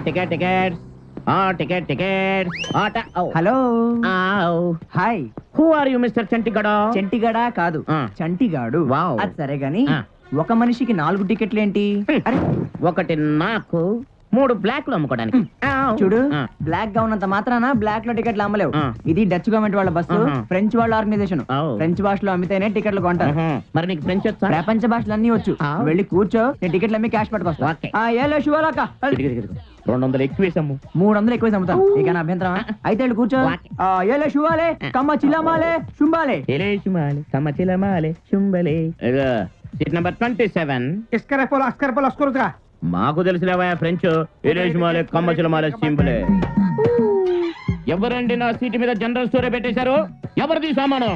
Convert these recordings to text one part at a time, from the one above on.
Ticket hello hi. Who are you mister Chantigada? Chantigada కాదు, చంటిగాడు. అది సరే గాని ఒక మనిషికి 4 టికెట్లేంటి? అరే ఒకటి నాకు, 3 బ్లాక్ లో అమ్ముకోవడానికి. చూడు, బ్లాక్ గా ఉన్నంత మాత్రాన బ్లాక్ లో టికెట్లు అమ్మలేవు. ఇది డచ్ గవర్నమెంట్ వాళ్ళ బస్సు, ఫ్రెంచ్ వాళ్ళ ఆర్గనైజేషన్. ఫ్రెంచ్ భాషలో అమ్మితేనే టికెట్లు కొంటారు. మరి నీకు ఫ్రెంచ్ వచ్చా? ప్రపంచ భాషలు అన్ని వచ్చు. వెళ్ళి కూర్చో, నేను టికెట్లు అమ్మి క్యాష్ పట్టుకొస్తా. 200 ఎక్కువ వేసాము. 300 ఎక్కువ అమ్ముతాను. నీకన్నా అభ్యంతరం అయితే వెళ్ళి కూర్చో. ఏలే శువాలే కమ్మ చిల్లమాలే శుంబాలే కమ్మ చిల్లమాలే శుంబలే. Seat number 27. మాకు తెలిసినవా ఫ్రెంచ్? ఎలేషుమాలే కమ్మ చిల్లమాలే సింబలే. ఎవరండి నా సీటు మీద జనరల్ స్టోరే పెట్టేశారు? ఎవరిది సామాను?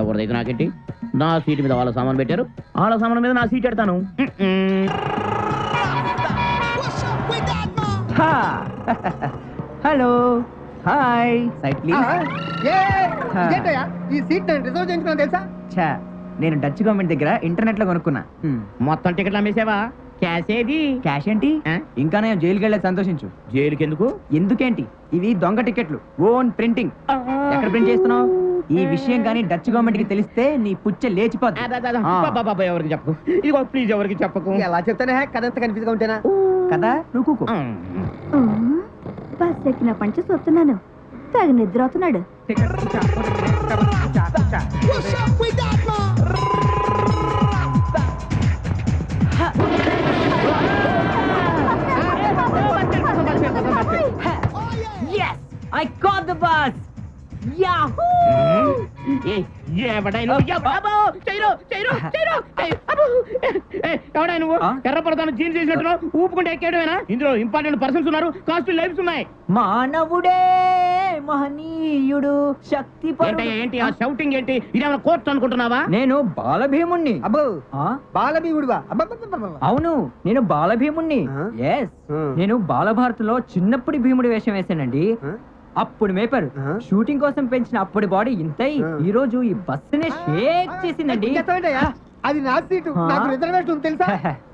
ఎవరిదైతే నాకేంటి? నా సీటు మీద వాళ్ళ సామాను పెట్టారు, వాళ్ళ సామాను మీద నా సీట్ పెడతాను. Hello hi. Side please. ఈ సీట్ రిజర్వ్ చేయించుకున్నా తెలుసా? నేను డచ్ గవర్నమెంట్ దగ్గర ఇంటర్నెట్ లో కొనుక్కున్నా. మొత్తం టికెట్లు అమ్మేసావా? క్యాష్ ఏది? క్యాష్ ఏంటి? ఇంకా నేను జైలుకి వెళ్ళి సంతోషించు. జైలుకి ఎందుకు? ఎందుకేంటి, ఇవి దొంగ టికెట్లు, ఓన్ ప్రింటింగ్. ఎక్కడ ప్రింట్ చేస్తున్నావు? ఈ విషయం కానీ డచ్ గవర్నమెంట్ కి తెలిస్తే నీ పుచ్చ లేచిపోతుంది. ఎవరికి చెప్పకు, ఇదిగో ప్లీజ్ ఎవరికి చెప్పకు. ఎలా చెప్తానే కదంత కన్ఫ్యూజ్ గా ఉంటేనా కదా? నువ్వు బస్ ఎక్కిన పంచి చూస్తున్నాను, తగిన నిద్ర అవుతున్నాడు. Yes, I caught the bus. Yahoo! నువ్వు ఎర్రపడతాను జీన్స్ చేసినట్టు ఊపుకుంటే ఎక్కేయడమేనా? ఇందులో ఇంపార్టెంట్ పర్సన్స్ ఉన్నారు, కాస్ట్లీ లైఫ్స్ ఉన్నాయి. మానవుడే మహనీయుడు శక్తి. ఏంటి ఆ షౌటింగ్ ఏంటి? ఇదేమైనా కోర్టు అనుకుంటున్నావా? నేను బాలభీముణ్ణి. అబ్బో బాలభీముడువా? అవును, నేను బాలభీముణ్ణి. ఎస్, నేను బాలభారత్ లో చిన్నప్పుడు భీముడి వేషం వేసానండి. అప్పుడు మేపర్ షూటింగ్ కోసం పెంచిన అప్పుడు బాడీ ఇంతై ఈ రోజు ఈ బస్సునే షేక్ చేసిందండి. అది నా సీటు, నాకు రిజర్వేషన్ ఉంది తెలుసా?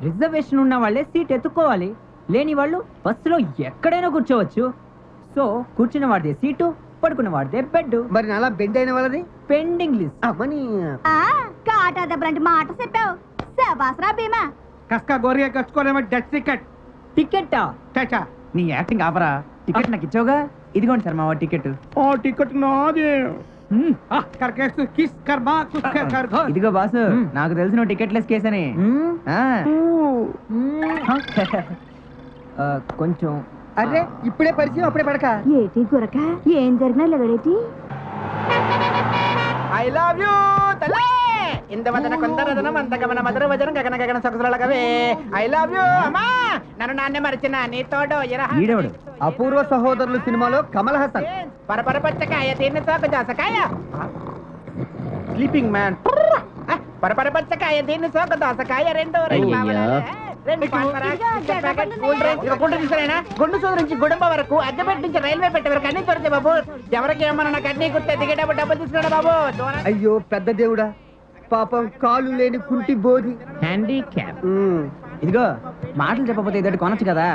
రిజర్వేషన్ ఉన్న వాళ్ళే సీట్ ఎత్తుకోవాలి, లేని వాళ్ళు బస్సులో ఎక్కడైనా కూర్చోవచ్చు. సో కూర్చున్న వాడిదే సీటు, పడుకున్న వాడిదే బెడ్. మరి అలా బెడ్ అయిన వాళ్ళది పెండింగ్ లిస్ట్. కాటా దెబ్బలాంటి మాట చెప్పావు. శబాస్రా భీమా. కస్కా గోరిగా కచ్చుకోలేమో డచ్ టికెట్. టికెట్టా? నీ యాక్టింగ్ ఆపరా. టికెట్ నాకు ఇచ్చావుగా, ఇదిగోండి సార్ మా టికెట్. టికెట్ నాదే. ఇదిగో బాసు, నాకు తెలిసిన టికెట్లెస్ కేసు అని. కొంచెం అరే ఇప్పుడే పరిచయం అప్పుడే పడక. ఏటి గురక ఏం జరిగినా లగడేటి. ఐ లవ్ యూ తల్లే ఇందవదన కొందరదన మందగమన మధుర వదన గగన గగన సొగసులగవే. ఐ లవ్ యూ అమ్మా, నన్ను నాన్నే మరిచిన నీ తోడు ఈడెవడు? అపూర్వ సహోదరులు సినిమాలో కమల్ హాసన్. పరపర పచ్చకాయ తిన్న తోక దోసకాయ. Sleeping man. పరపర పచ్చకాయ తిన్న తోక దోసకాయ. రెండు గుండు సూదు నుంచి గుడుంబ వరకు అద్దెపేట నుంచి రైల్వే పెట్టే వరకు అన్ని దొరికితే బాబు. ఎవరికి ఏమన్నా నాకు అన్ని గుర్తే దిగేటప్పుడు డబ్బులు తీసుకున్నాడు బాబు. అయ్యో పెద్ద దేవుడా, పాపం కాలు లేని కుంటి బోధి హ్యాండిక్యాప్. ఇదిగో మాటలు చెప్పకపోతే ఇదొకటి కొనొచ్చు కదా.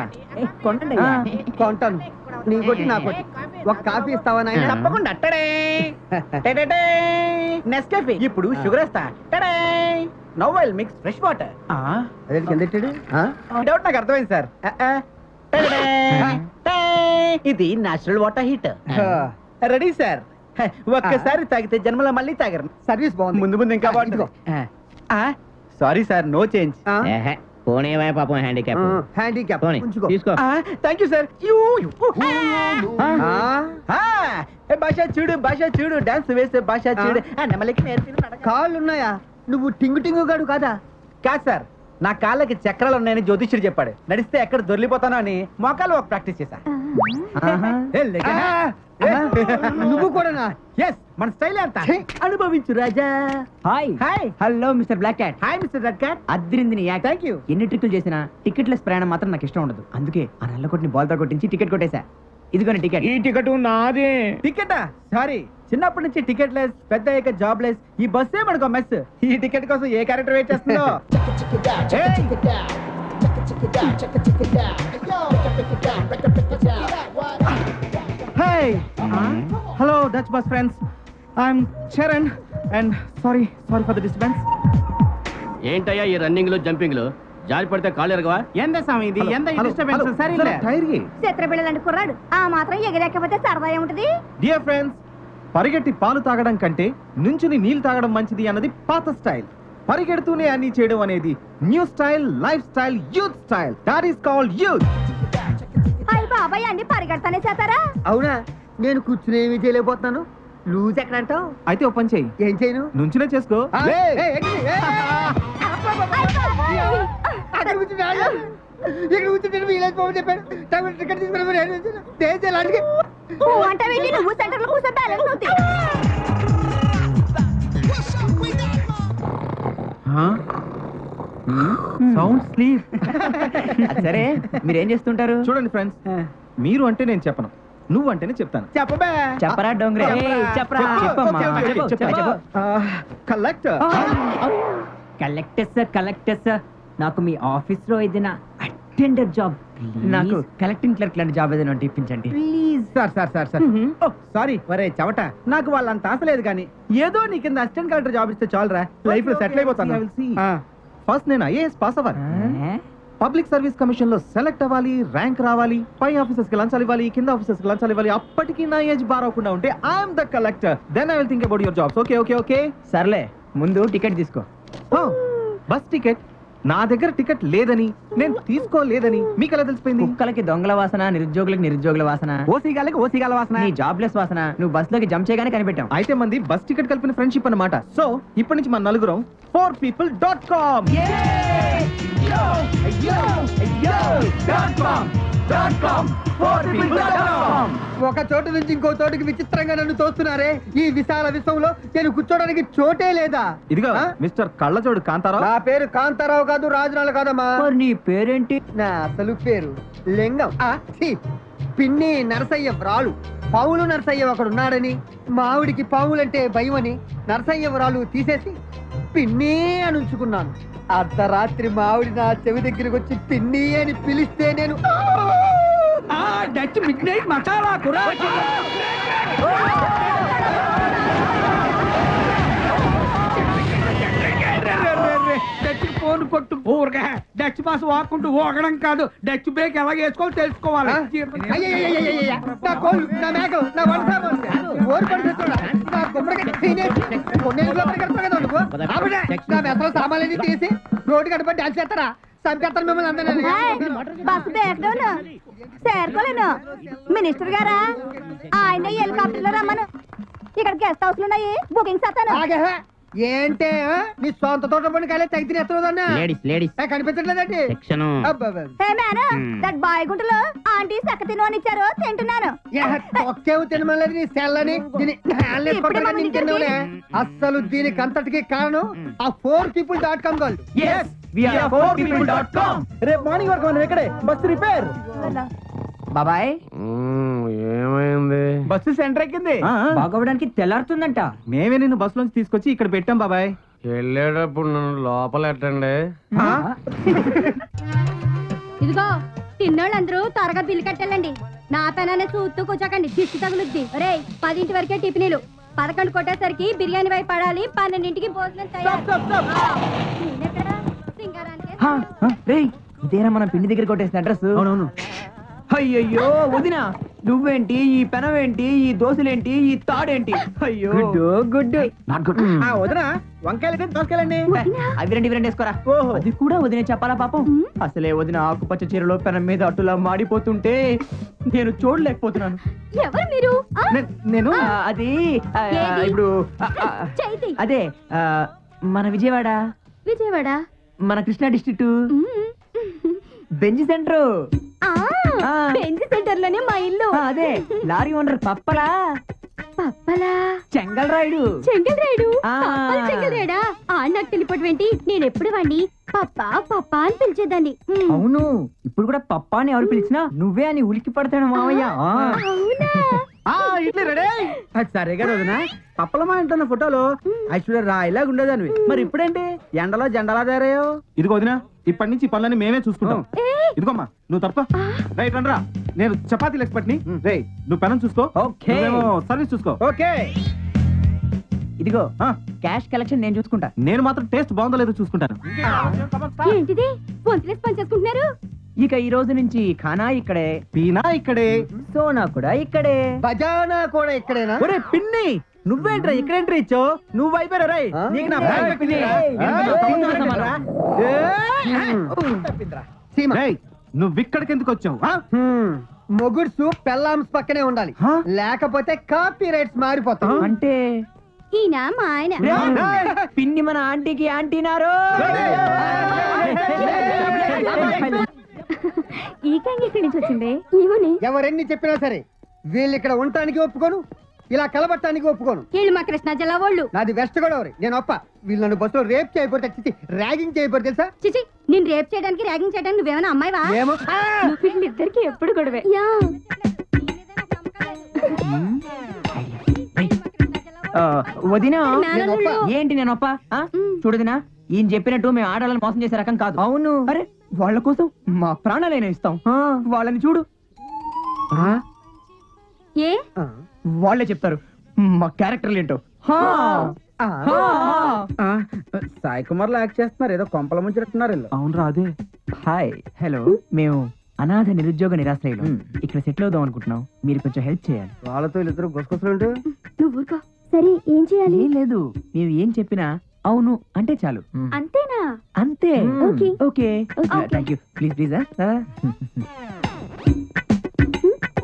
కొంటాను, నీ కొట్టి నా కొట్టి. ఒక కాఫీ ఇస్తావా నాయన? తప్పకుండా. నెస్కాఫీ ఇప్పుడు షుగర్ వేస్తా. Novel mix fresh water. Doubt నాకు అర్థమైంది సార్. ఇది natural water heater. Ready sir. ఒక్కసారి తాగితే జన్మలో మళ్ళీ తాగరు. సర్వీస్ బాగుంది. ముందు ముందు ఇంకా బాగుంటుంది. Sorry sir, no change. పోనేవా పాపం హ్యాండిక్యాప్. హ్యాండిక్యాప్ తీసుకో. Thank you sir. భాష చూడు డాన్స్ వేసే భాష చూడు. కాళ్ళు ఉన్నాయా? నువ్వు టింగు టింగు గాడు కాదా? కాదు సార్, నా కాళ్ళకి చక్రాలు ఉన్నాయని జ్యోతిష్యుడు చెప్పాడు. నడిస్తే ఎక్కడ దొర్లిపోతానో అని మోకాలు ఒక ప్రాక్టీస్ చేశా. నువ్వు కూడా? ఎస్, మన స్టైల్ అంతా అనుభవించు రాజా. Hi hi. Hello mister black cat. Hi mister red cat. అద్రింది నీ యాక్ట్. Thank you. ఎన్ని ట్రిక్కులు చేసినా టికెట్లెస్ ప్రయాణం మాత్రం నాకు ఇష్టం ఉండదు. అందుకే ఆ నల్ల కొట్టిని బాల్తో కొట్టించి టికెట్ కొట్టేశా. ఇదిగోని టికెట్. ఈ టికెట్ నాదే. టికెటా? సారీ, చిన్నప్పటి నుంచి టికెట్ లెస్, పెద్ద అయ్యాక జాబ్ లెస్. ఈ బస్సే మనకు మెస్. ఈ టికెట్ కోసం ఏ క్యారెక్టర్ వెయిట్ చేస్తుందో. Hey! Hello, Dutch bus friends. I'm Charan and sorry for the disturbance. ఏంటయ్యా ఈ రన్నింగ్ లో జంపింగ్ లో జారి పడితే కాళ్ళు ఎరగవా? ಎಂದ ಸ್ವಾಮಿ ಇದು ಎಂದ ಈ ಡಿಸ್ಟರ್ಬೆನ್ಸ್ ಸರಿ ಇಲ್ಲ టైర్కి. చిత్రపిల్లలంటే కుర్రాడు ఆ మాత్రం ఎగిరేకపోతే సరదా ఏముంటది? Dear friends, పరిగెట్టి పాలు తాగడం కంటే నుంచుని నీళ్లు తాగడం మంచిది అన్నది పాత స్టైల్. పరిగెడుతూనే అన్ని చేయడం అనేది new style, life style, youth style. That is called youth. అయ్య బాబాయ్ అన్ని పరిగెడతానే చేస్తారా? అవునా? నేను కూర్చుని ఏమీ చేయలేకపోతున్నాను. లూజ్ ఎక్కడ అంటావు? అయితే ఓ పని చెయ్యి, ఏం చేయను? నుంచునే చేసుకో. అక్కడ కూర్చున్నాడు. ఇక్కడ కూర్చుంటే వీలేదు పోమని చెప్పాడు. టికెట్ తీసుకుని నువ్వు అంటే వెళ్ళి నువ్వు సెంటర్ లో కూర్చో బ్యాలెన్స్ అవుతాయి. Sound sleep. సరే మీరేం చేస్తుంటారు? చూడండి ఫ్రెండ్స్, మీరు అంటే నేను చెప్పను, నువ్వు అంటేనే చెప్తాను. చెప్పబే చెప్పరా డొంగరే? చెప్పరా? చెప్పమ్మా. కలెక్టర్. కలెక్టర్స్ నాకు మీ ఆఫీస్ లో ఏదైనా అటెండర్ జాబ్, నాకు కలెక్టింగ్ క్లర్క్ లాంటి జాబ్ ఏదైనా ఉంటే ఇప్పించండి ప్లీజ్. సార్ సారీ వరే చవట, నాకు వాళ్ళంత ఆశ లేదు కానీ ఏదో నీ కింద అసిస్టెంట్ కలెక్టర్ జాబ్ ఇస్తే చాలురా, లైఫ్ లో సెటిల్ అయిపోతాను. ఫస్ట్ నేను ఐఏఎస్ పాస్ అవ్వాలి, పబ్లిక్ సర్వీస్ కమిషన్ లో సెలెక్ట్ అవ్వాలి, ర్యాంక్ రావాలి, పై ఆఫీసర్స్ కి లంచాలు ఇవ్వాలి, కింద ఆఫీసర్స్ కి లంచాలు ఇవ్వాలి. అప్పటికి నా ఏజ్ బార్ అవ్వకుండా ఉంటే I'm the collector. Then I will think about your jobs. Okay okay okay సర్లే, ముందు టికెట్ తీసుకో. బస్ టికెట్ నా దగ్గర టికెట్ లేదని, నేను తీసుకోలేదని మీకు ఎలా తెలిసిపోయింది? కుక్కలకి దొంగల వాసన, నిరుద్యోగులకి నిరుద్యోగుల వాసన, ఓసీగాల వాసన, నీ జాబ్లెస్ వాసన. నువ్వు బస్ లోకి జంప్ చేయగానే కనిపెట్టాం. అయితే మంది బస్ టికెట్ కలిపిన ఫ్రెండ్షిప్ అన్నమాట. సో ఇప్పటి నుంచి మన నలుగురం 4people.com. ఒక చోటు నుంచి ఇంకో చోటుకి విచిత్రంగా నన్ను తోస్తున్నారే. ఈ విశాల విశ్వంలో నేను కూర్చోడానికి చోటే లేదా? ఇదిగో మిస్టర్ కళ్ళజోడు కాంతారావు. నా పేరు కాంతారావు కాదు, రాజనాలు కాదమ్మా. మరి నీ పేరేంటి? నా అసలు పేరు లింగం. పిన్ని నరసయ్య వ్రాలు. పావులు నరసయ్య ఒకడు ఉన్నాడని, మావిడికి పావులంటే భయమని నరసయ్య వ్రాలు తీసేసి పిన్ని అని ఉంచుకున్నాను. అర్ధరాత్రి మావిడి నా చెవి దగ్గరికి వచ్చి పిన్ని అని పిలిస్తే నేను డచ్ మిడ్ నైట్ మసాలా కురా. డచ్ ఫోన్ కొట్టు ఊరగా డచ్ బాస్ వాక్కుంటూ ఊగడం కాదు, డచ్ బ్రేక్ ఎలా వేసుకోవాలో తెలుసుకోవాలి. నా కోళ్ళు, నా మేకలు, నా వంట ఓరు పడిపోతున్నా. నా గుమ్మడికి తినేసి కొన్నేళ్ళలో పరిగెడతారు కదా నువ్వు. ఆవిడే నా మెత్తలో సామాన్లన్నీ తీసి రోడ్డు గడపడి డాన్స్ చేస్తారా? చంపేస్తారు మిమ్మల్ని అందరూ. బస్సు బ్రేక్ డౌన్ చేరుకోలేను. మినిస్టర్ గారా, ఆయన హెలికాప్టర్ లో రమ్మను. ఇక్కడ గెస్ట్ హౌస్ ఉన్నాయి, బుకింగ్ చేస్తాను. ఏంటే నీ సొంత తోట పండు కాలే తగ్గి తినేస్తున్నా కనిపించట్లేదండి. బాయగుంటలో ఆంటీ సక్క తినని ఇచ్చారు, తింటున్నాను. ఒకేవు తినమలేదు నీ సెల్లని తిన్నావులే. అస్సలు దీనికి అంతటికి కారణం ఆ 4people.com గోల్. రేపు మార్నింగ్ వరకు మనం ఇక్కడే. Bus repair. బాబాయ్ ఏమైంది? బస్సు సెంటర్ ఎక్కింది. బాగోవడానికి తెల్లారుతుందంట. మేమే నిన్ను బస్ లోంచి తీసుకొచ్చి ఇక్కడ పెట్టాం బాబాయ్. వెళ్ళేటప్పుడు నన్ను లోపల ఎట్టండి. ఇదిగో తిన్నోళ్ళందరూ త్వరగా బిల్లు కట్టాలండి. నా పెనాన్ని చూస్తూ కూర్చోకండి, దిష్టి తగులుద్ది. రే 10 వరకే టిఫినీలు, 11 కొట్టేసరికి బిర్యానీ వైపు పడాలి, 12కి భోజనం తయారు. ఇదేనా మనం పిండి దగ్గర కొట్టేసిన అడ్రస్? అవునవును. అయ్యయ్యో వదినా, నువ్వేంటి, ఈ పెనవేంటి, ఈ దోశలేంటి, ఈ తాడేంటి? అయ్యో గుడ్. వదినా వంకాయలు దోసకాయలండి. అవి రెండు వేసుకోరా. అది కూడా వదిన చెప్పాలా పాపం? అసలే వదిన ఆకుపచ్చ చీరలో పెనం మీద అట్టులా మాడిపోతుంటే నేను చూడలేకపోతున్నాను. ఎవరు మీరు? నేను అది ఇప్పుడు అదే మన విజయవాడ మన Krishna district Benz centre. Benz centre లోనే మా ఇల్లు. అదే లారీ ఓనర్ పప్పలా చెంగల్ రాయుడు. నాకు తెలిపటి నేను ఎప్పుడు వాడిని పప్పా పప్పా అని పిలిచేదాన్ని. అవును, ఇప్పుడు కూడా పప్పా అని ఎవరు పిలిచినా నువ్వే అని ఉలికి పడతాడు మావయ్య. ఇడ్లీ రెడీ. సరే గారు వదినా, పప్పలమా ఇంటున్న ఫోటోలో ఐశ్వర్య రాయిలాగా ఉండేదానివి, మరి ఇప్పుడేంటి ఎండలో జెండలా తయారయ్యో? ఇదిగో వదినా, ఇప్పటి నుంచి పనులని మేమే చూసుకుంటాం. ఇదిగోమ్మా నువ్వు తప్ప రైట్ రండ్రా. నేను చపాతీలు ఎక్స్పర్ట్ ని. రే నువ్వు పెనం చూసుకో. ఓకే. సర్వీస్ చూసుకో. ఓకే. ఇదిగో క్యాష్ కలెక్షన్ నేను చూసుకుంటా. నేను మాత్రం టేస్ట్ బాగుందో లేదో చూసుకుంటాను. ఏంటిది వంతులేసి పని చేసుకుంటున్నారు? ఇక ఈ రోజు నుంచి ఖానా ఇక్కడే, పీనా ఇక్కడే, సోనా కూడా ఇక్కడే, బజానా కూడా ఇక్కడేనా? ఒరే పిన్ని నువ్వేంట్రా ఇక్కడ ఎంట్రీ ఇచ్చావు? నువ్వు అయిపోయారా రై? నీకు నా బ్యాగ్ పిన్ని. సీమ, నువ్వు ఇక్కడికి ఎందుకు వచ్చావు? మొగుడ్సు పెళ్ళాంస్ పక్కనే ఉండాలి, లేకపోతే కాపీ రైట్స్ మారిపోతాయి. అంటే ఈయన మా ఆయన. పిన్ని మన ఆంటీకి ఆంటీనారు. ఈ కంగి ఇక్కడి నుంచి వచ్చింది ఏమని? ఎవరెన్ని చెప్పినా సరే వీళ్ళు ఇక్కడ ఉండటానికి ఒప్పుకోను, ఇలా కలబట్టడానికి ఒప్పుకోను. వీళ్ళు మా కృష్ణా జిల్లా వాళ్ళు. నాది వెస్ట్ గోదావరి, నేను ఒప్ప. వీళ్ళు నన్ను బస్సులో రేప్ చేయబోతే ర్యాగింగ్ చేయబోతే తెలుసా? చిచి నేను రేప్ చేయడానికి ర్యాగింగ్ చేయడానికి నువ్వేమైనా అమ్మాయివా? ఏమో. వీళ్ళిద్దరికి ఎప్పుడు గొడవే. వదినా మేనల్లుళ్ళు. ఏంటి నేను ఒప్ప చూడదినా ఈయన చెప్పినట్టు మేము ఆడాలని మోసం చేసే రకం కాదు. అవును. అరే వాళ్ళ కోసం మా ప్రాణాలైనా ఇస్తాం. వాళ్ళని చూడు. ఏ వాళ్ళే చెప్తారు మా క్యారెక్టర్లు ఏంటో. సాయి కుమార్ లో యాక్ట్ చేస్తున్నారు, ఏదో కొంపల ముంచినట్టున్నారు. అవునరా అదే. హాయ్ హలో, మేము అనాథ నిరుద్యోగ నిరాశ్రయులు ఇక్కడ సెటిల్ అవుదాం అనుకుంటున్నాం. మీరు కొంచెం హెల్ప్ చేయాలి. వాళ్ళతో వీళ్ళిద్దరు గుసగుసలు. నువ్వు ఊరుకో. సరే ఏం చేయాలి? ఏం లేదు, మేము ఏం చెప్పినా అవును అంటే చాలు. అంతేనా? అంతే. Okay. Okay okay. Thank you. Please please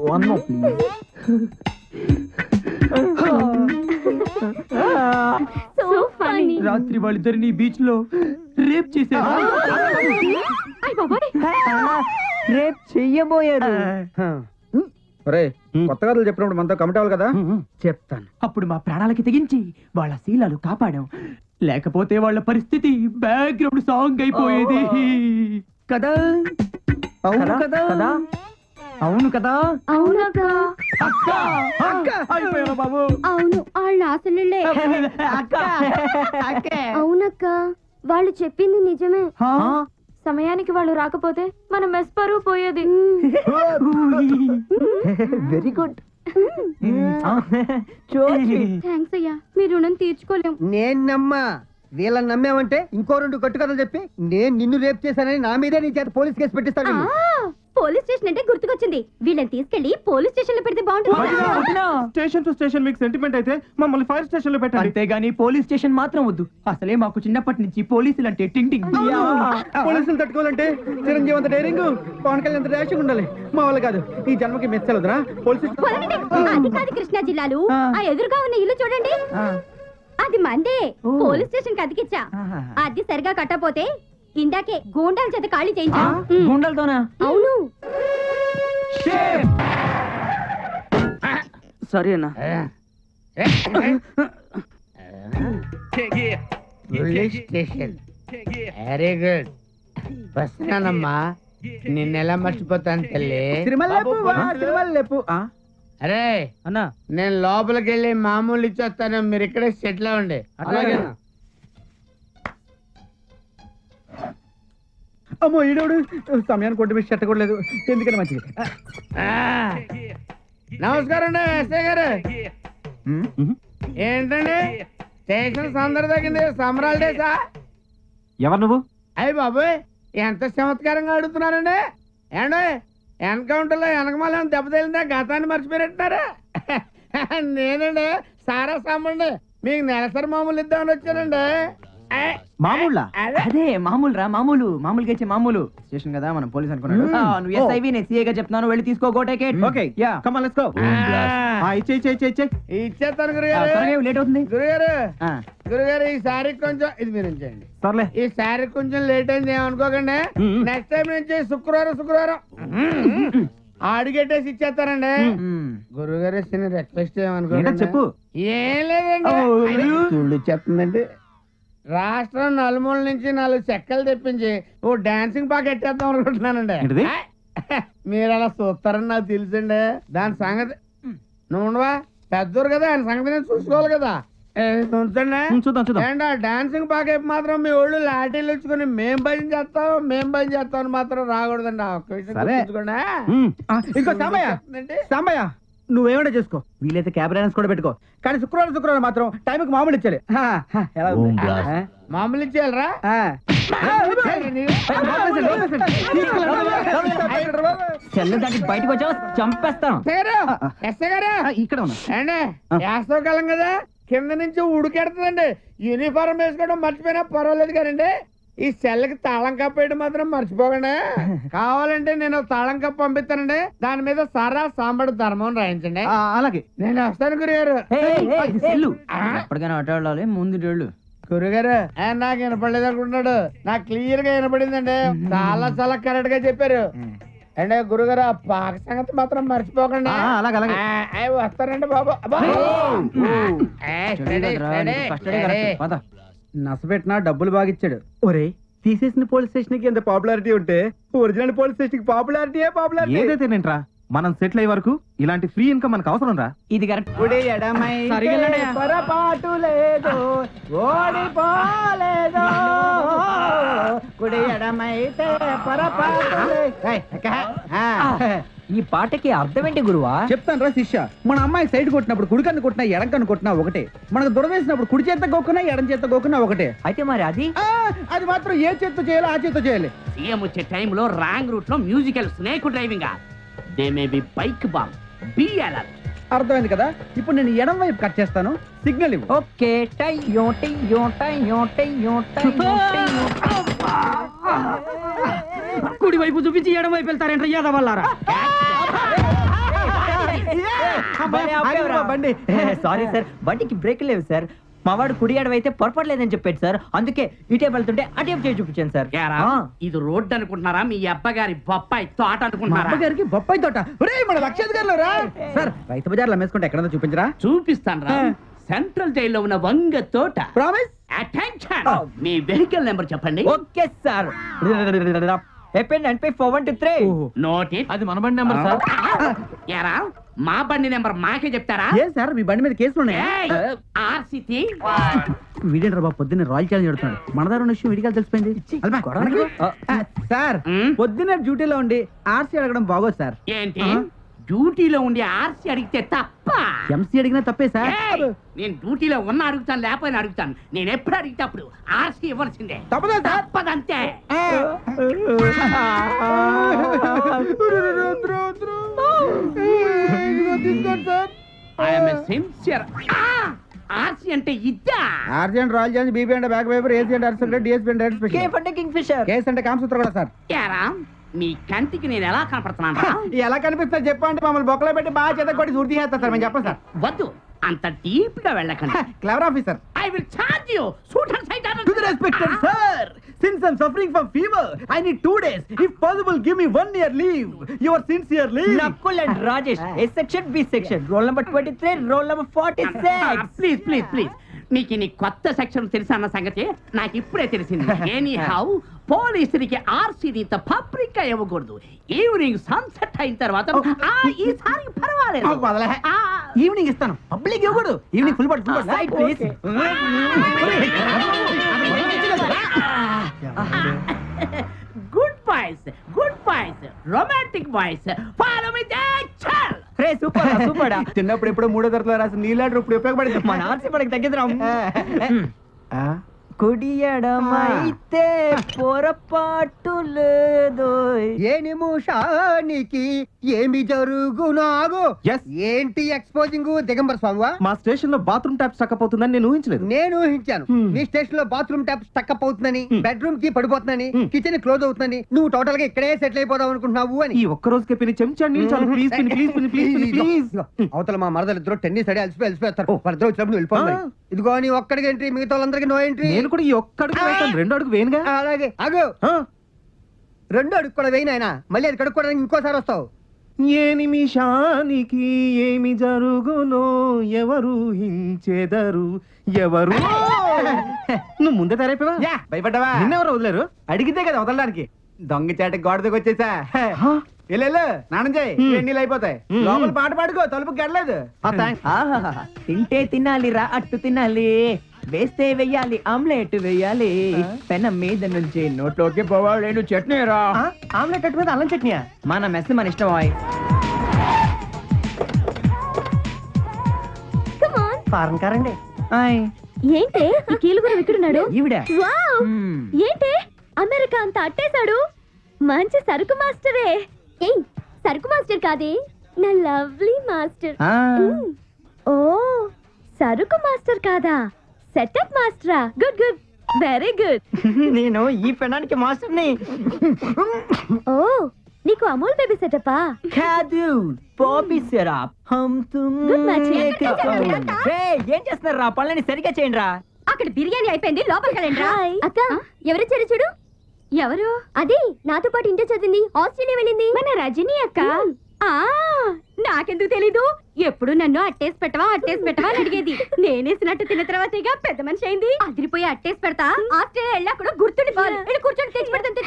one more please. So funny. రాత్రి వాళ్ళిద్దరిని బీచ్ లో రేప్ చేశారు. అయ్ బాబాయ్. రేప్ చెయ్యబోయారు. కొత్త కథలు చెప్పినప్పుడు మనతో కమిట్ అవ్వాలి కదా. చెప్తాను. అప్పుడు మా ప్రాణాలకి తెగించి వాళ్ళ శీలాలు కాపాడాం. లేకపోతే వాళ్ళ పరిస్థితి బ్యాక్గ్రౌండ్ సాంగ్ అయిపోయేది కదా. అవును కదా. అవును కదా. అవునక్క. అయిపోయావా బాబు? అవును వాళ్ళ ఆశలుళ్ళే. అవునక్క వాళ్ళు చెప్పింది నిజమే. సమయానికి వాళ్ళు రాకపోతే మన మెస్ పరువు పోయేది. Very good. థ్యాంక్స్ అయ్యా, మీ రుణం తీర్చుకోలేం. నేను నమ్మా. వీళ్ళని నమ్మామంటే ఇంకో 2 కట్టు కథలు చెప్పి నేను నిన్ను రేప్ చేశానని నా మీదే నీ చేత పోలీస్ కేసు పెట్టిస్తాను. పోలీస్ స్టేషన్ అంటే గుర్తుకొచ్చింది. వీళ్ళని తీసుకెళ్లి పోలీస్ స్టేషన్ లో పెడితే బాగుంటుంది. స్టేషన్ టు స్టేషన్ మీకు సెంటిమెంట్ అయితే మమ్మల్ని ఫైర్ స్టేషన్ లో పెట్టండి. అంతేగాని పోలీస్ స్టేషన్ మాత్రం వద్దు. అసలే మాకు చిన్నప్పటి నుంచి పోలీసులు అంటే టింగ్ టింగ్. పోలీసులు తట్టుకోవాలంటే చిరంజీవి అంత డైరింగ్, పవన్ కళ్యాణ్ అంత డాషింగ్ ఉండాలి. మా వాళ్ళు కాదు, ఈ జన్మకి మెచ్చలదురా పోలీసు. అది కాదు కృష్ణా జిల్లాలు. ఆ ఎదురుగా ఉన్న ఇల్లు చూడండి, అది మందే. పోలీస్ స్టేషన్ కి అతికిచ్చా. అది సరిగా కట్టపోతే ఇందాకే గూండాల చేత ఖాళీ చేయించా. గుండెలతోనా? అవును. సరే అన్న. Police station. Very good. వస్తున్నానమ్మా. నిన్నెలా మర్చిపోతాను తల్లి. అరే అన్నా నేను లోపలికి వెళ్ళి మామూలు ఇచ్చేస్తాను, మీరు ఇక్కడే సెటిల్ అవ్వండి. అలాగే. అమ్మో ఈడోడు సమయానికి కొట్టి షర్ట్ కూడా లేదు. ఎందుకని మంచిది. నమస్కారం అండి ఎస్ఐ గారు. ఏంటండి స్టేషన్ సందడి తగ్గింది, సంబరాల డేసా? ఎవరు నువ్వు? అయ్యి బాబోయ్ ఎంత చమత్కారంగా అడుగుతున్నారండి. ఏండో ఎన్కౌంటర్ లో వెనకమాల దెబ్బతేలిందా గతాన్ని మర్చిపోయినట్టున్నారా? నేనండి సారా సామండి, మీకు నెలసరి మామూలు ఇద్దామని వచ్చానండి. మామూలా? అదే మామూలు రా, మామూలు. మామూలుగా ఇచ్చే మామూలు స్టేషన్ కదా, మనం పోలీస్ అనుకున్నాడు. నువ్వు ఎస్ఐవి, నేను సిఏ గా చెప్తున్నాను. వెళ్ళి తీసుకో go ticket. Okay yeah come on let's go. ఇచ్చేస్తాను గురుగారు. లేట్ అవుతుంది గురుగారు. గురుగారు ఈ సారీ కొంచెం ఇది మీరు ఉంచండి. సర్లే. ఈ సారీ కొంచెం లేట్ అయింది ఏమనుకోకండి. నెక్స్ట్ టైం నుంచి శుక్రవారం అడిగెట్టేసి ఇచ్చేస్తానండి. గురుగారు చిన్న రిక్వెస్ట్ ఏమనుకోండి. చెప్పు. ఏం లేదండి, తుళ్ళు చెప్తుందండి. రాష్ట్రం నలుమూల నుంచి 4 చెక్కలు తెప్పించి ఓ డాన్సింగ్ పాక ఎట్టేద్దాం అనుకుంటున్నానండి. మీరు అలా చూస్తారని నాకు తెలుసండి. దాని సంగతి నువ్వు ఉండవా, పెద్దోరు కదా, ఆయన సంగతి నేను చూసుకోవాలి కదా. ఉంచండి చూద్దాం చూద్దాం. ఏంటో డాన్సింగ్ పాకేపు మాత్రం మీ ఒళ్ళు లాఠీలు ఇచ్చుకుని మేం భయం చేస్తాం మాత్రం రాకూడదండి ఆ ఒక్క విషయం సరే. గుర్తుంచుకోండి. ఇంకో సాంబయ్య ఏంటండి? సాంబయ్య నువ్వేమైనా చేసుకో వీలైతే క్యాబ్ రైడర్స్ కూడా పెట్టుకో కానీ శుక్రవారం మాత్రం టైంకి మామూలు ఇచ్చాలి ఎలా ఉంది? ఓం బ్లాస్ట్. మామూలు ఇచ్చేయాలరా సెల్ దాటి బయటకు వచ్చావు చంపేస్తాను. ఎస్ఐ గారు ఇక్కడ ఉన్నా అండి వేసవకాలం కదా కింద నుంచి ఉడికెడుతుందండి. యూనిఫారం వేసుకోవడం మర్చిపోయినా పర్వాలేదు కానండి ఈ సెల్కి తాళం కప్పేయడం మాత్రం మర్చిపోకండి. కావాలంటే నేను తాళం కప్పు పంపిస్తానండి. దాని మీద సరా సాంబడు ధర్మం రాయించండి. అలాగే నేను వస్తాను గురుగారు. సెల్లు ఎప్పటికైనా అటు వెళ్ళాలి ముందు వెళ్ళు. గురుగారు నాకు వినపడలేదు అనుకుంటున్నాడు. నాకు క్లియర్ గా వినపడిందండి. చాలా చాలా కరెక్ట్ గా చెప్పారు. అంటే గురుగారు ఆ పాక సంగతి మాత్రం మర్చిపోకండి. అలాగే అలాగే వస్తారండి బాబు. నసపెట్టినా డబ్బులు బాగా ఇచ్చాడు. ఒరే తీసేసిన పోలీస్ స్టేషన్ కి ఎంత పాపులారిటీ ఉంటే ఒరిజినల్ పోలీస్ స్టేషన్ కి పాపులారిటీ ఏదైతే నేంట్రా మనం సెటిల్ అయ్యే వరకు ఇలాంటి ఫ్రీ ఇన్కమ్ మనకు అవసరం రా. ఇది కరెక్ట్. పొరపాటు లేదు ఓడిపోలేదు కుడి ఎడమైతే పొరపాటు ఈ పాటకి అర్థం ఏంటి గురువా? చెప్తాను రా శిష్య. మన అమ్మాయి సైడ్ కొట్టినప్పుడు కుడి కన్ను కొట్టినా ఎడం కన్ను కొట్టినా ఒకటే. మనకు దురవేసినప్పుడు కుడి చేత గోక్కున్నా ఎడం చేత గోక్కున్నా ఒకటే. అయితే మరి అది అది మాత్రం ఏ చేత్తో చేయాలో ఆ చేత్తో చేయాలి. సీఎం వచ్చే టైంలో రాంగ్ రూట్ లో musical snake driving. They may be bike bomb. Be alert. అర్థమైంది కదా. ఇప్పుడు నేను ఎడం వైపు కట్ చేస్తాను. సిగ్నల్ ఇవ్వు. ఓకే టయ్యో టయ్యో టయ్యో టయ్యో టయ్యో కుడి వైపు చూపించి ఎడం వైపు వెళ్తారేంట్రా యాదవల్లారా? బండి సారీ సార్, బండికి బ్రేక్ లేవు సార్. మావాడు కుడి ఎడవైతే పొరపడలేదని చెప్పాడు సార్. అందుకే ఇటే వెళ్తుంటే అటే చేసి చూపించాను సార్. ఇది రోడ్డు అనుకుంటున్నారా? మీ అబ్బగారి బొప్పాయి తోట అనుకుంటున్నారా? అమ్మగారికి బొప్పాయి తోట. మన లక్షాధికారులు రా సార్. రైతు బజార్లో అమ్మేసుకుంటే ఎక్కడో చూపించరా? చూపిస్తాను రా. సెంట్రల్ జైల్లో ఉన్న వంగ తోట. ప్రామిస్. అటెన్షన్. మీ వెహికల్ నెంబర్ చెప్పండి. Okay sir. Note it. అది మన బండి నెంబర్ సార్. యారా మా బండి నెంబర్ మాకే చెప్తారా? ఏ సార్ మీ బండి మీద కేసులు ఉన్నాయా? ఆర్సిటీ. వీడేంట్రా బాబు పొద్దున్నే రాయల్ ఛాలెంజ్ పెడుతున్నాడు. మన దగ్గర విషయం వీడికి తెలిసిపోయింది. సార్ పొద్దున్నే డ్యూటీలో ఉండి ఆర్సీ అడగడం బాగోదు సార్. ఏంటి డ్యూటీలో ఉండి ఆర్సీ అడిగితే తప్ప? ఎంసీ అడిగినా తప్పే సార్. నేను డ్యూటీలో ఉన్న అడుగుతాను, లేకపోయినా అడుగుతాను. నేను ఎప్పుడు అడిగితే అప్పుడు ఆర్సీ ఇవ్వాల్సిందే. తప్పదా సార్? తప్పదంతే. I'm sincere. ఆర్సీ అంటే ఇద్దా? ఆర్సీ అంటే రాయల్ ఛాలెంజ్, బీబీ అంటే బ్యాక్ వైపర్, ఏసీ అంటే అర్సెల్, డిఎస్పీ అంటే direct special, Kingfisher, KS అంటే కామసూత్ర కూడా సార్. యారా మీ కంటికి నేను ఎలా కనపడుతున్నాను? ఎలా కనిపిస్తా చెప్పండి. మమ్మల్ని బొక్కలో పెట్టి బాగా చేత కొట్టి సూర్తి చేస్తా సార్. మేము చెప్పండి సార్. వద్దు, అంత డీప్ గా వెళ్ళకండి. Clever officer. I will charge you. Shoot and sight. To the respected sir, since I'm suffering from fever, I need 2 days. If possible, give me 1 year leave. Yours sincerely, Nakul and Rajesh. A section, B section. Roll number 23, roll number 46. Please please please. మీకు నీ కొత్త section తెలుసా అన్న సంగతి నాకు ఇప్పుడే తెలిసింది. Any how పోలీసులకి ఆర్సీడీతో పబ్లిక్ గా ఇవ్వకూడదు. ఈవినింగ్ సన్సెట్ అయిన తర్వాత ఈసారి పర్వాలేదు. ఈవినింగ్ ఇస్తాను. పబ్లిక్ ఇవ్వకూడదు. Evening full body Side, please. Good boys, good boys, romantic boys. Follow me action. Ray super super. చిన్నప్పుడు ఎప్పుడో 3వ తరగతిలో రాసిన నీలాంటి ఇప్పుడు ఉపయోగపడింది. మన ఆర్సీ మనకి తగ్గిందిరా. కుడి ఎడమైతే పొరపాటు లేదు. ఏ నిమిషానికి ఏమి జరుగునాగో. Yes. ఏంటి ఎక్స్పోజింగ్ దిగంబర స్వామివా? మా స్టేషన్ లో బాత్రూమ్ ట్యాప్ స్టక్ అవుతుందని నేను ఊహించలేదు. నేను ఊహించాను. మీ స్టేషన్ లో బాత్రూమ్ ట్యాప్ స్టక్అప్ అవుతుందని, బెడ్రూమ్ కి పడిపోతుందని, కిచెన్ క్లోజ్ అవుతుందని, నువ్వు టోటల్ గా ఇక్కడే సెటిల్ అయిపోదాం అనుకుంటున్నావు అని. ఈ ఒక్క రోజుకే పిని చెంచా నీళ్ళు చాలు. ప్లీజ్ పిని, ప్లీజ్ పిని, ప్లీజ్ పిని, ప్లీజ్. అవతల మా మరదలు ఇద్దరు టెన్నిస్ అడి అలసిపోతారు. వాళ్ళిద్దరు వచ్చినప్పుడు వెళ్ళిపోవాలి. ఇదిగో నీ ఒక్కడికి ఎంట్రీ, మిగతా వాళ్ళందరికీ నో ఎంట్రీ. నేను కూడా ఈ ఒక్క అడుగు వేస్తాను. 2 అడుగు వేయనుగా. అలాగే అగు. 2 అడుగు కూడా వేయినాయన. మళ్ళీ అది కడుక్కోవడానికి ఇంకోసారి వస్తావు. ఏ నిమిషానికి ఏమి జరుగునో ఎవరు హించెదరు, ఎవరు. నువ్వు ముందే తయారైపోయావా? భయపడ్డావా? నిన్నెవరు వదిలేరు? అడిగితే కదా వదలడానికి. దొంగ చాట గోడ దగ్గర వచ్చేసా. వెళ్ళు స్నానం చేయి నీళ్ళు అయిపోతాయి లోపల పాట పాడుకో తలుపు గడలేదు తింటే తినాలి రా అట్టు తినాలి వేస్తే వెయ్యాలి ఆమ్లెట్ వెయ్యాలి పెనం మీద నుంచి నోట్లోకి పోవాడు చట్నీ రా ఆమ్లెట్ అట్టు మీద అల్లం చట్నీయా మన మెస్ మన ఇష్టం ఫారెన్ కారండి ఏంటే ఈ కీలుగురు విక్కడున్నాడు ఈవిడ ఏంటే అమెరికా అంత అట్టేశాడు మంచి సరుకు మాస్టరే ఏయ్ సరుకు మాస్టర్ కాదే నా లవ్లీ మాస్టర్ ఓ సరుకు మాస్టర్ కాదా సెటప్ మాస్టరా గుడ్ గుడ్ వెరీ గుడ్ నేను ఈ పెనానికి మాస్టర్ని ఓ నీకు అమూల్ బేబీ సెటపా కాదు బాబీ సిరప్ హమ్ తుమ్ గుడ్ మ్యాచ్ ఏం చేస్తున్నారు రా పనులని సరిగ్గా చేయండి రా అక్కడ బిర్యానీ అయిపోయింది లోపలికి వెళ్ళండి అక్క ఎవరొచ్చారు చూడు ఎవరు అది నాతో పాటు ఇంటర్ చదివింది ఆస్ట్రేలియా వెళ్ళింది మన రజనీ అక్క నాకెందుకు తెలీదు ఎప్పుడు నన్ను అట్టేసి పెట్టవా అని అడిగేది నేనేసినట్టు తిన్న తర్వాత ఇక పెద్ద మనిషి అయింది అదిరిపోయి అట్టేసి పెడతా ఆస్ట్రేలియా వెళ్ళా కూడా గుర్తుండిపోవాలి కూర్చొని తెచ్చి పెడతాను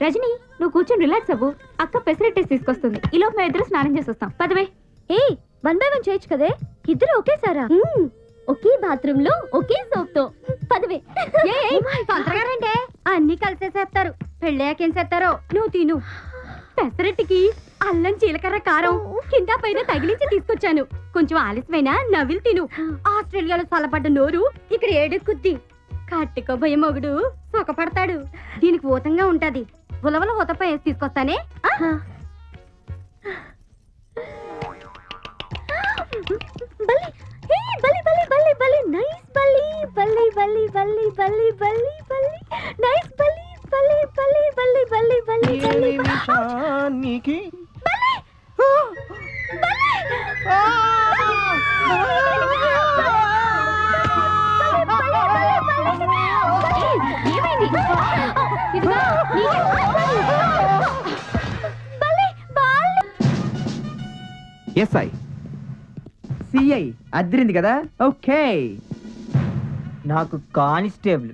రజనీ నువ్వు కూర్చొని రిలాక్స్ అవ్వు అక్క పెసరెట్టేసి తీసుకొస్తుంది ఈ లోపు మేము ఇద్దరు స్నానం చేసి వస్తాం పదవే ఏ 1 by 1 చేయొచ్చు కదే ఇద్దరు ఒకేసారా ఒకే బాత్రూమ్ లో ఒకే సోప్ తో పదవే తొందరగారంటే అన్ని కలిసేసేస్తారు పెళ్ళాకేం చేస్తారో నువ్వు తిను పెసరట్టికి అల్లం జీలకర్ర కారం కింద పైన తగిలించి తీసుకొచ్చాను కొంచెం ఆలస్యమైనా నవ్వులు తిను ఆస్ట్రేలియాలో చల్లపడ్డ నోరు ఇక్కడ ఏడెక్కుద్ది కట్టుకోబోయే మొగుడు సుఖపడతాడు దీనికి ఊతంగా ఉంటది ఉలవల ఊతపై వేసి తీసుకొస్తానే బల్లి బల్లి బల్లి బల్లి నైస్ బల్లి బల్లి బల్లి బల్లి బల్లి బల్లి బల్లి నైస్ బల్లి బల్లి బల్లి బల్లి బల్లి బల్లి బల్లి నీకి ఎస్ఐ సిఐ అద్దరింది కదా ఓకే నాకు కానిస్టేబుల్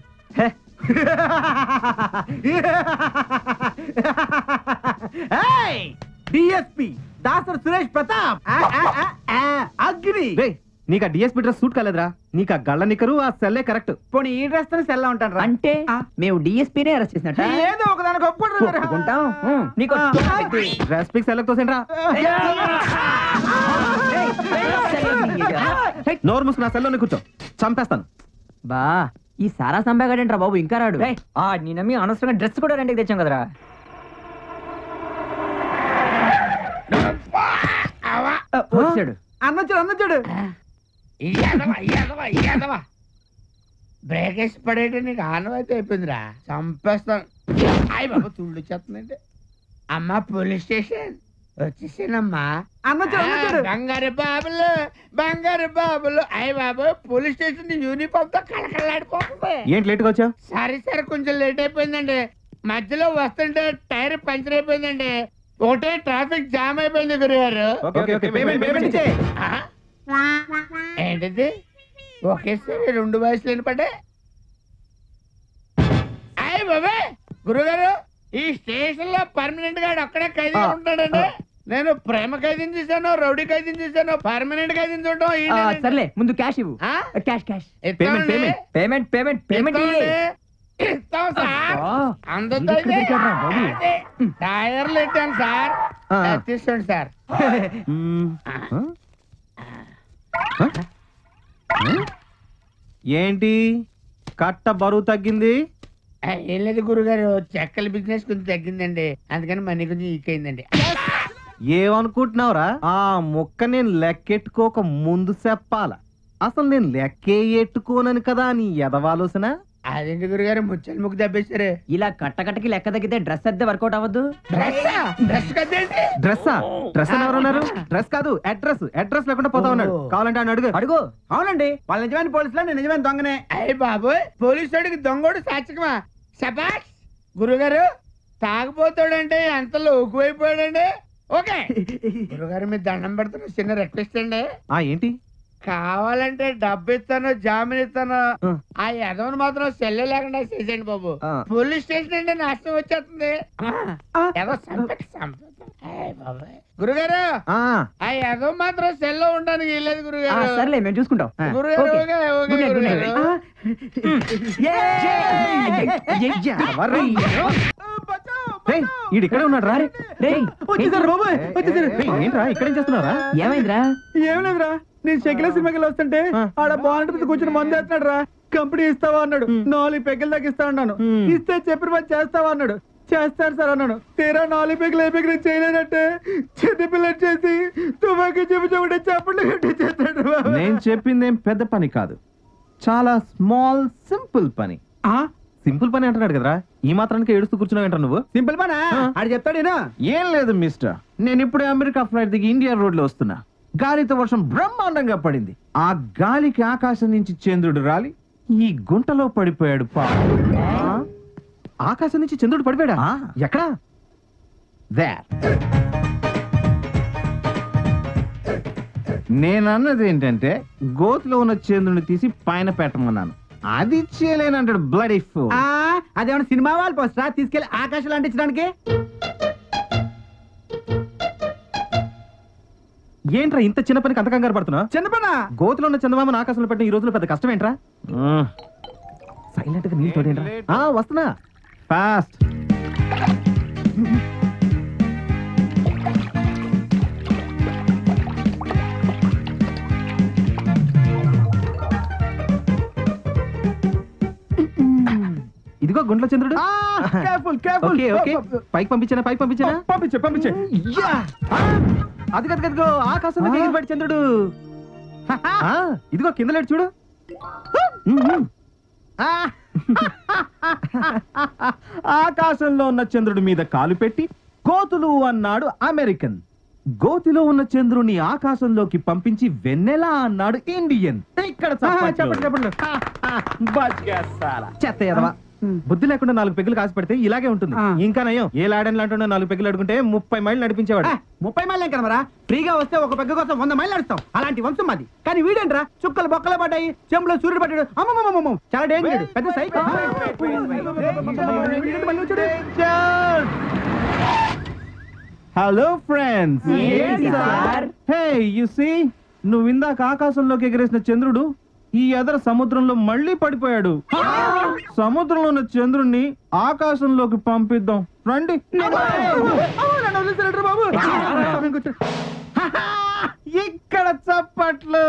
డిఎస్పి దాసర్ సురేష్ ప్రతాప్ అగ్ని నీకు ఆ డిఎస్పీ డ్రెస్ సూట్ కాలేదురా నీకు ఆ గళ్ళ నిక్కరు ఆ సెల్లే కరెక్ట్ పోనీ ఈ డ్రెస్ తో సెల్ ఉంటాను అంటే మేము డిఎస్పీనే అరెస్ట్ చేసినట్ట ఏదో ఒకదానికి ఒప్పుకుంటాం నీకు డ్రెస్ పిక్ సెలెక్ట్ తోసేంట్రా నోరు మూసుకు నా సెల్లోనే కూర్చో చంపేస్తాను బా ఈ సారా సంబేగాడేంట్రా బాబు ఇంకా రాడు నీ నమ్మి అనవసరంగా డ్రెస్ కూడా రెండుకి తెచ్చాం కదరా వచ్చాడు అన్నచ్చుడు బ్రేక్ వేసి పడేట నీకు ఆనవాయితీ అయిపోయిందిరా చంపేస్తాను అయ్యి బాబు తుళ్ళు చెప్తుందంటే అమ్మా పోలీస్ స్టేషన్ వచ్చేసానమ్మా బంగారు బాబులు అయ్యి బాబు పోలీస్ స్టేషన్ యూనిఫామ్ తో కళకళలాడిపోతుంది ఏంటి లేట్గా వచ్చావు సరే కొంచెం లేట్ అయిపోయిందండి మధ్యలో వస్తుంటే టైర్ పంచర్ అయిపోయిందండి ఒకటే ట్రాఫిక్ జామ్ అయిపోయింది గురుగారు ఏంటిది ఒకేసారి 2 వయసులు వినపడే అయ్యి బాబే గురుగారు ఈ స్టేషన్ లో పర్మనెంట్ గా ఒక్కడే ఖైదీ ఉంటాడండి నేను ప్రేమ ఖైదీని చూసాను రౌడీ ఖైదీని చూసాను పర్మనెంట్ ఖైదీని చూడటం సర్లే ముందు క్యాష్ ఇవ్వు క్యాష్ పేమెంట్ ఇస్తాం సార్ అందరితో టైర్లు ఎట్టాను సార్ తీసుకోండి సార్ ఏంటి కట్ట బరువు తగ్గింది ఏం లేదు గురుగారు చెక్కల బిజినెస్ కొంచెం తగ్గిందండి అందుకని మనీ కొంచెం ఈకైందండి ఏమనుకుంటున్నావురా ఆ ముక్క నేను లెక్కెట్టుకోక ముందు చెప్పాల అసలు నేను లెక్కే ఎట్టుకోనని కదా నీ ఎదవాలోసన అదేంటి గురుగారు ముచ్చని ముక్కు దెబ్బేశారు ఇలా కట్టకట్టకి లెక్క తగ్గితే డ్రెస్ అద్దె వర్కౌట్ అవ్వద్దు డ్రెస్ ఎవరున్నారు డ్రెస్ కాదు అడ్రస్ లేకుండా పోతా ఉన్నాడు కావాలంటే ఆయన అడుగు అవునండి వాళ్ళ నిజమైన పోలీసులో నేను నిజమైన దొంగనే అయ్యి బాబు పోలీసు వాడికి దొంగోడు సాక్షికమా శబాష్ గురుగారు తాగిపోతాడంటే ఎంతలో ఎక్కువైపోయాడండి ఓకే గురుగారు మీరు దండం పెడుతున్న చిన్న రిక్వెస్ట్ అండి ఏంటి కావాలంటే డబ్బు ఇస్తాను జామీన్ ఇస్తాను ఆ ఎదవను మాత్రం సెల్లే లేకుండా చేసేయండి బాబు. పోలీస్ స్టేషన్ అంటే నష్టం వచ్చేస్తుంది. ఏదో గురుగారు ఆ ఎదవ మాత్రం సెల్లో ఉండడానికి వెళ్ళలేదు గురుగారు. సర్లే మేము చూసుకుంటాం. గురుగారు ఓకే ఓకే గురుగారు. ఇక్కడే ఉన్నాడు రా. వచ్చేసారు బాబాయ్ వచ్చేసారు. ఏంట్రా ఇక్కడేం చేస్తున్నారా? ఏమైందిరా? ఏం లేదురా, నేను షకిల సినిమాకి వస్తుంటే ఆడ బాగుంటుంది కూర్చొని మంది వేస్తున్నాడు రా. కంపెనీ ఇస్తావా అన్నాడు. 4 పెగ్గల దాకా ఇస్తా అన్నాను. ఇస్తే చెప్పిన పని చేస్తావా అన్నాడు. చేస్తాడు సార్ అన్నాను. తీరా 4 పెగ్గలు ఏ పెగ్గలు చేయలేనట్టే చిన్న పిల్లలు చేసి తుపాకీ చూపించకుండా చెప్పండి చేస్తాడు. నేను చెప్పిందేం పెద్ద పని కాదు, చాలా స్మాల్ సింపుల్ పని. సింపుల్ పని అంటున్నాడు కదరా, ఈ మాత్రానికి ఏడుస్తూ కూర్చున్నావు నువ్వు? సింపుల్ పనా? ఆడు చెప్తాడేనా? ఏం లేదు మిస్టర్, నేను ఇప్పుడే అమెరికా ఫ్లైట్ దిగి ఇండియా రోడ్ లో వస్తున్నా. గాలితో వర్షం బ్రహ్మాండంగా పడింది. ఆ గాలికి ఆకాశం నుంచి చంద్రుడు రాలి ఈ గుంటలో పడిపోయాడు. ఆకాశం నుంచి చంద్రుడు పడిపోయాడా? ఎక్కడా? నేనన్నది ఏంటంటే గోతులో ఉన్న చంద్రుడిని తీసి పైన పెట్టమన్నాను. అది చేయలేనంటాడు బ్లడీ ఫూల్. అదేమన్నా సినిమా వాళ్ళు పోస్టరా తీసుకెళ్లి ఆకాశంలో అంటించడానికి? ఏంట్రా ఇంత చిన్న పనికి అంత కంగారు పడుతున్నా? చిన్న పనా? గోతులో ఉన్న చందమామను ఆకాశంలో పెట్టిన ఈ రోజులో పెద్ద కష్టం ఏంట్రా? సైలెంట్ గా నీళ్ళు తోడేంట్రా? వస్తున్నా ఫాస్ట్. ఇదిగో గుంట్ల చంద్రుడు. పైకి పంపించానా? పైకి పంపించానా? పంపించే. అది కదిగో ఆకాశంలో ఎగిరిపడి చంద్రుడు. ఇదిగో కింద లేడు చూడు. ఆకాశంలో ఉన్న చంద్రుడి మీద కాలు పెట్టి గోతులు అన్నాడు అమెరికన్. గోతిలో ఉన్న చంద్రుని ఆకాశంలోకి పంపించి వెన్నెలా అన్నాడు ఇండియన్. ఇక్కడ చెప్పండి. చెత్త ఎదవా. బుద్ధి లేకుండా 4 పెగ్గులు కాసి పెడితే ఇలాగే ఉంటుంది. ఇంకా నయం ఏ లాడని లాంటి 4 పెగ్గులు అడుకుంటే 30 మైళ్ళు నడిపించేవాడు. 30 మైళ్ళు కదమరా? ఫ్రీగా వస్తే ఒక పెగ్గ కోసం 100 మైళ్ళు నడుస్తాం. అలాంటి వంశం మాది. కానీ వీడేంట్రా చుక్కలు బొక్కలు పడ్డాయి, చెంబులో సూర్యుడు పడ్డాడు. అమ్మమ్మ చాలా డేంజర్. పెద్ద cycle. Hello friends. Hey you see, నువ్వు ఇందాక ఆకాశంలోకి ఎగరేసిన చంద్రుడు ఈ ఎదర సముద్రంలో మళ్ళీ పడిపోయాడు. సముద్రంలో ఉన్న చంద్రుణ్ణి ఆకాశంలోకి పంపిద్దాం రండి. ఇక్కడ చప్పట్లు.